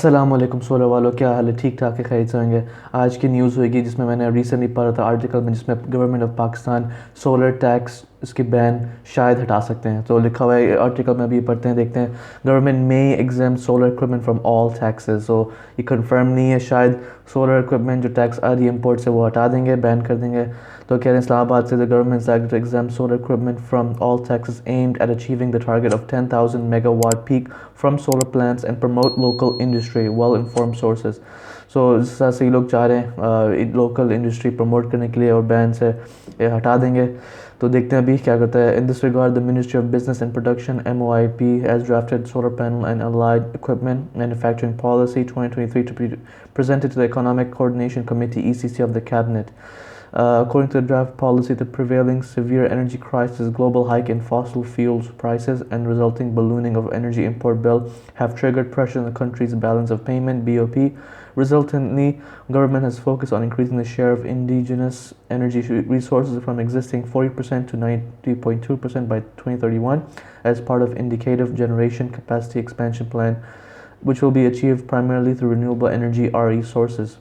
अस्सलाम वालेकुम सोलर वालों, क्या हाल है? ठीक ठाक है, खैरियत से होंगे। आज की न्यूज़ होगी जिसमें मैंने रिसेंटली पढ़ा था आर्टिकल में, जिसमें government of Pakistan solar tax इसकी बैन शायद हटा सकते हैं। तो लिखा हुआ है आर्टिकल में, अभी पढ़ते हैं, देखते हैं। Government may exempt solar equipment from all taxes. So ये कंफर्म नहीं है, शायद सोलर इक्विपमेंट जो टैक्स आ रही है इम्पोर्ट से वो हटा देंगे, बैन कर देंगे। तो कह रहे हैं इस्लामाबाद से the government act to exam solar equipment from all taxes aimed at achieving the target of 10,000 megawatt peak from solar plants and promote local industry well inform sources. So जिस तरह से ये लोग चाह रहे हैं लोकल इंडस्ट्री प्रमोट करने के लिए और बैन से हटा देंगे। तो देखते हैं अभी क्या करता है। In this regard the ministry of business and production MOIP has drafted solar panel and allied equipment manufacturing policy 2023 to be presented to the Economic Coordination Committee ECC of the Cabinet. According to the draft policy, the prevailing severe energy crisis, global hike in fossil fuels prices, and resulting ballooning of energy import bill have triggered pressure on the country's balance of payment (BOP). Resultantly, government has focused on increasing the share of indigenous energy resources from existing 40% to 90.2% by 2031 as part of indicative generation capacity expansion plan, which will be achieved primarily through renewable energy (RE) sources.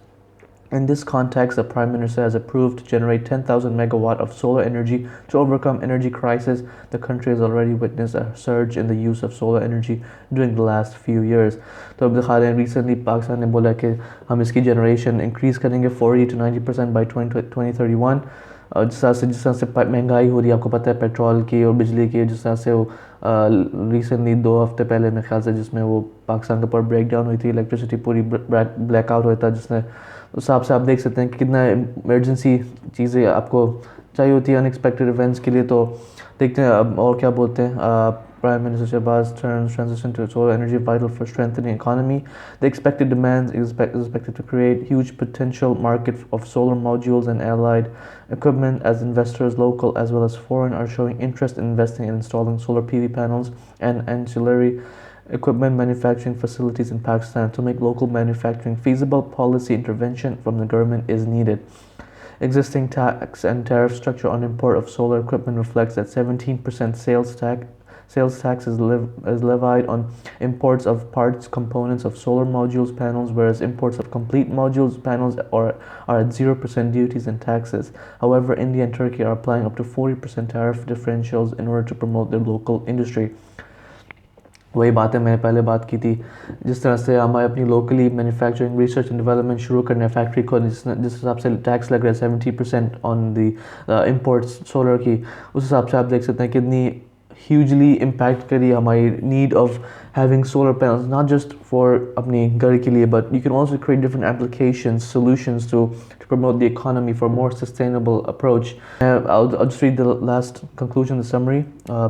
In this context, the Prime Minister has approved to generate 10,000 megawatt of solar energy to overcome energy crisis. The country has already witnessed a surge in the use of solar energy during the last few years. तो अब दिखा रहे हैं, recently Pakistan ने बोला कि हम इसकी जनरेशन इंक्रीज़ करेंगे 40 to 90% by 2031। और जिस तरह से महंगाई हो रही है, आपको पता है, पेट्रोल की और बिजली की, जिस तरह से वो रिसेंटली 2 हफ्ते पहले मेरे ख्याल से जिसमें वो पाकिस्तान के ऊपर ब्रेक डाउन हुई थी, इलेक्ट्रिसिटी पूरी ब्लैकआउट हुआ था, जिसने उस हिसाब से आप देख सकते हैं कि कितना इमरजेंसी चीज़ें आपको चाहिए होती है अनएक्सपेक्टेड इवेंट्स के लिए। तो देखते हैं अब और क्या बोलते हैं। Prime Minister Shahbaz terms transition to solar energy vital for strengthening economy. The expected demand is expected to create huge potential market of solar modules and allied equipment, as investors, local as well as foreign, are showing interest in investing in installing solar PV panels and ancillary equipment manufacturing facilities in Pakistan. To make local manufacturing feasible, policy intervention from the government is needed. Existing tax and tariff structure on import of solar equipment reflects that 17% sales tax is levied on imports of parts components of solar modules panels, whereas imports of complete modules panels are at 0% duties and taxes. However, India and Turkey are applying up to 40% tariff differentials in order to promote their local industry. वही बात है, मैंने पहले बात की थी, जिस तरह से हमारे अपनी locally manufacturing research and development शुरू करने फैक्ट्री को, जिस हिसाब से टैक्स लग रहा है 70% ऑन दी इंपोर्ट्स सोलर की, उस हिसाब से आप देख सकते हैं कितनी ह्यूजली इम्पैक्ट करी हमारी need of having solar panels, not just for अपनी घर के लिए, but you can also create different applications, solutions to promote the economy for a more sustainable approach. I'll just read the last conclusion, the summary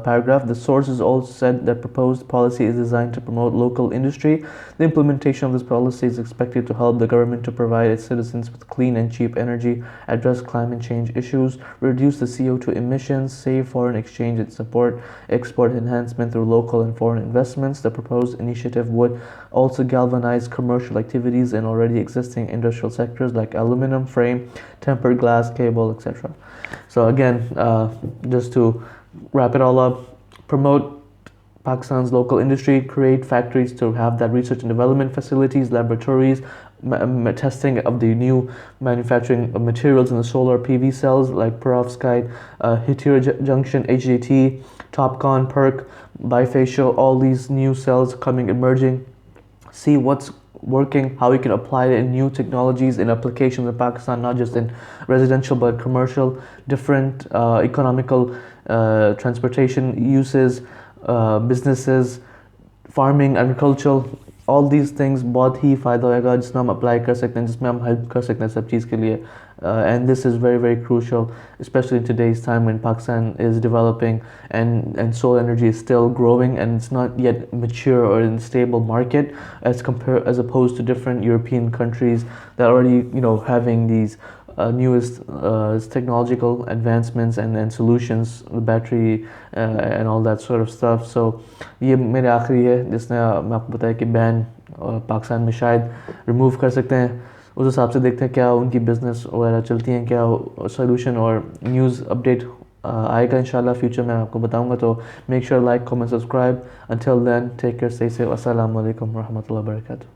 paragraph. The sources also said that proposed policy is designed to promote local industry. The implementation of this policy is expected to help the government to provide its citizens with clean and cheap energy, address climate change issues, reduce the CO2 emissions, save foreign exchange, and support export enhancement through local and foreign investments. The proposed initiative would also galvanize commercial activities in already existing industrial sectors like aluminum frame, tempered glass, cable, etc. So again, just to wrap it all up, promote Pakistan's local industry, create factories to have that research and development facilities, laboratories, testing of the new manufacturing of materials in the solar PV cells like perovskite, heterojunction, HJT, TOPCon, PERC, bifacial, all these new cells emerging. See what's working, how we can apply it in new technologies, in applications in Pakistan, not just in residential but commercial, different economical transportation uses, businesses, farming, agricultural, all these things बहुत ही फ़ायदा होगा जिसमें हम apply कर सकते हैं, जिसमें हम हेल्प कर सकते हैं सब चीज़ के लिए. And this is very, very crucial, especially in today's time when Pakistan is developing and solar energy is still growing and it's not yet mature or in a stable market as opposed to different European countries that are already having these newest technological advancements and solutions, the battery and all that sort of stuff. So ये मेरे आखिरी है जिसने मैं आपको बताया कि ban Pakistan में शायद रिमूव कर सकते हैं. उस हिसाब से देखते हैं क्या उनकी बिज़नेस वगैरह चलती हैं, क्या सोल्यूशन और न्यूज़ अपडेट आएगा इंशाल्लाह फ्यूचर में आपको बताऊंगा. तो make sure like, comment, subscribe. Until then take care, stay safe. अस्सलाम वालेकुम रहमतुल्लाहि व बरकातहू.